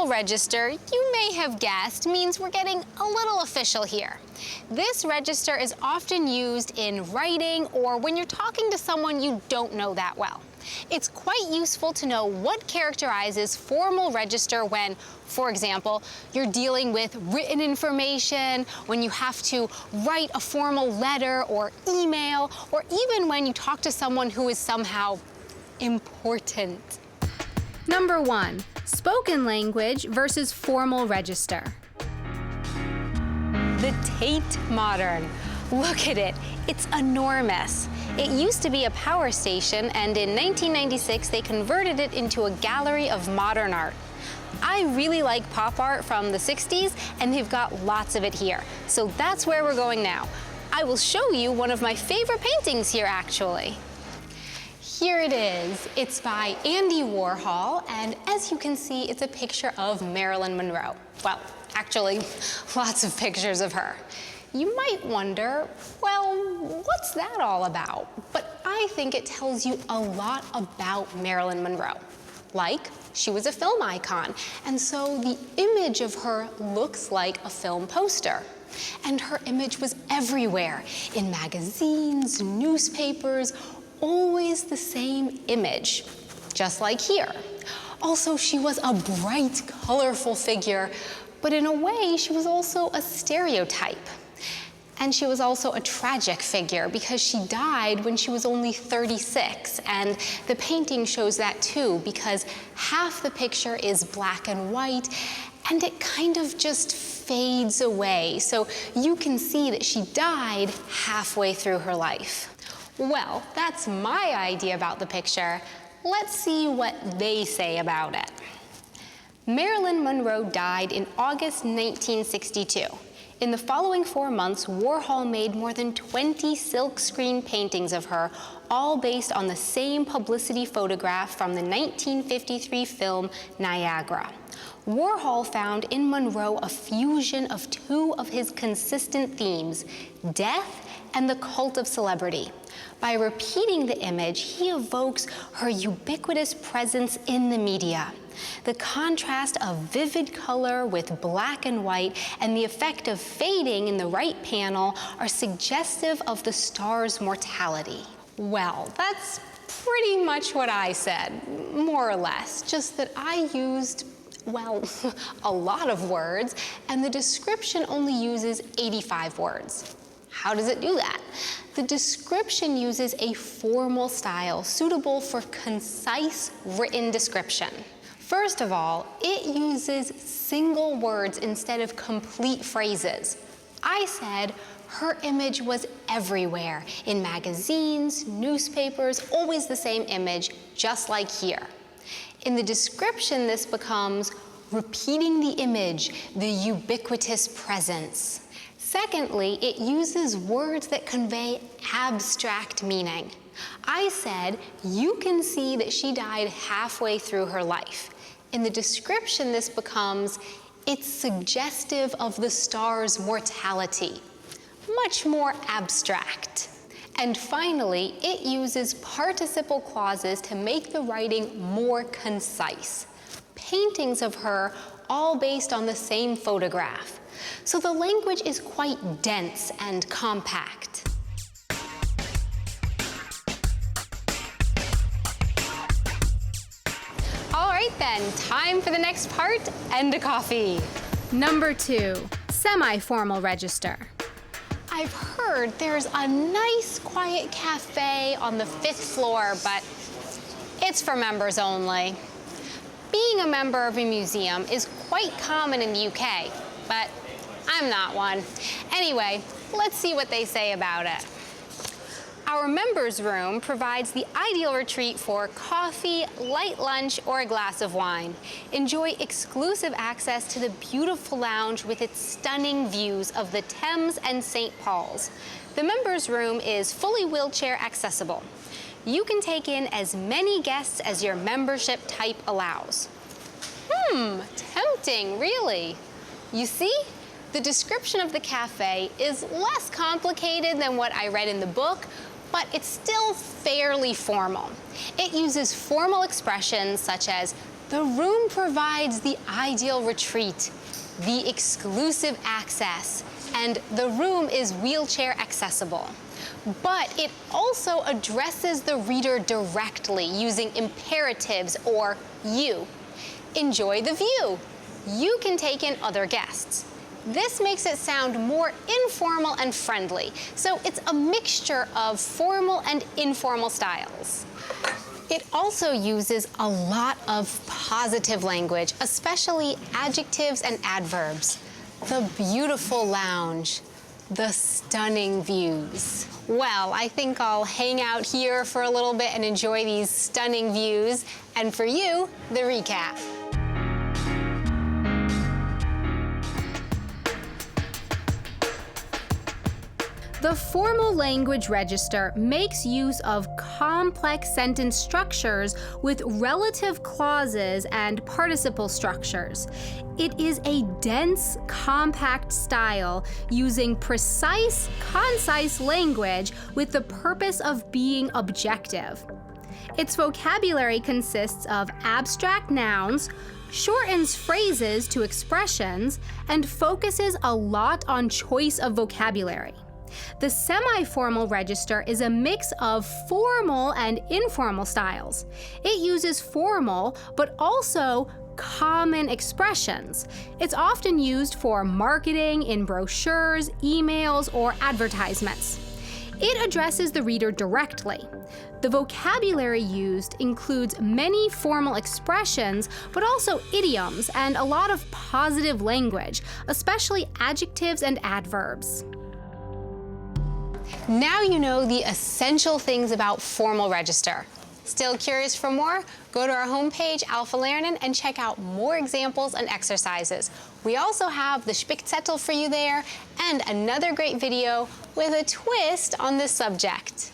formal register, you may have guessed, means we're getting a little official here. This register is often used in writing or when you're talking to someone you don't know that well. It's quite useful to know what characterizes formal register when, for example, you're dealing with written information, when you have to write a formal letter or email, or even when you talk to someone who is somehow important. Number 1, spoken language versus formal register. The Tate Modern. Look at it, it's enormous. It used to be a power station, and in 1996 they converted it into a gallery of modern art. I really like pop art from the 60s, and they've got lots of it here. So that's where we're going now. I will show you one of my favorite paintings here, actually. Here it is. It's by Andy Warhol, and as you can see, it's a picture of Marilyn Monroe. Well, actually, lots of pictures of her. You might wonder, well, what's that all about? But I think it tells you a lot about Marilyn Monroe. Like, she was a film icon, and so the image of her looks like a film poster. And her image was everywhere, in magazines, newspapers, always the same image, just like here. Also, she was a bright, colorful figure, but in a way, she was also a stereotype. And she was also a tragic figure because she died when she was only 36. And the painting shows that too, because half the picture is black and white, and it kind of just fades away. So you can see that she died halfway through her life. Well, that's my idea about the picture. Let's see what they say about it. Marilyn Monroe died in August 1962. In the following 4 months, Warhol made more than 20 silkscreen paintings of her, all based on the same publicity photograph from the 1953 film Niagara. Warhol found in Monroe a fusion of two of his consistent themes, death and the cult of celebrity. By repeating the image, he evokes her ubiquitous presence in the media. The contrast of vivid color with black and white and the effect of fading in the right panel are suggestive of the star's mortality. Well, that's pretty much what I said, more or less, just that I used, well, a lot of words, and the description only uses 85 words. How does it do that? The description uses a formal style suitable for concise written description. First of all, it uses single words instead of complete phrases. I said her image was everywhere, in magazines, newspapers, always the same image, just like here. In the description, this becomes repeating the image, the ubiquitous presence. Secondly, it uses words that convey abstract meaning. I said, you can see that she died halfway through her life. In the description, this becomes, it's suggestive of the star's mortality. Much more abstract. And finally, it uses participle clauses to make the writing more concise. Paintings of her, all based on the same photograph. So the language is quite dense and compact. All right then, time for the next part and a coffee. Number 2, semi-formal register. I've heard there's a nice quiet cafe on the 5th floor, but it's for members only. Being a member of a museum is quite common in the UK, but I'm not one. Anyway, let's see what they say about it. Our members' room provides the ideal retreat for coffee, light lunch, or a glass of wine. Enjoy exclusive access to the beautiful lounge with its stunning views of the Themse and St. Paul's. The members' room is fully wheelchair accessible. You can take in as many guests as your membership type allows. Tempting, really. You see? The description of the cafe is less complicated than what I read in the book, but it's still fairly formal. It uses formal expressions such as The room provides the ideal retreat, the exclusive access, and the room is wheelchair accessible. But it also addresses the reader directly using imperatives or you. Enjoy the view. You can take in other guests. This makes it sound more informal and friendly, so it's a mixture of formal and informal styles. It also uses a lot of positive language, especially adjectives and adverbs. The beautiful lounge, the stunning views. Well, I think I'll hang out here for a little bit and enjoy these stunning views, and for you, the recap. The formal language register makes use of complex sentence structures with relative clauses and participle structures. It is a dense, compact style using precise, concise language with the purpose of being objective. Its vocabulary consists of abstract nouns, shortens phrases to expressions, and focuses a lot on choice of vocabulary. The semi-formal register is a mix of formal and informal styles. It uses formal, but also common expressions. It's often used for marketing in brochures, emails, or advertisements. It addresses the reader directly. The vocabulary used includes many formal expressions, but also idioms and a lot of positive language, especially adjectives and adverbs. Now you know the essential things about formal register. Still curious for more? Go to our homepage, alphaLernen, and check out more examples and exercises. We also have the Spickzettel for you there, and another great video with a twist on this subject.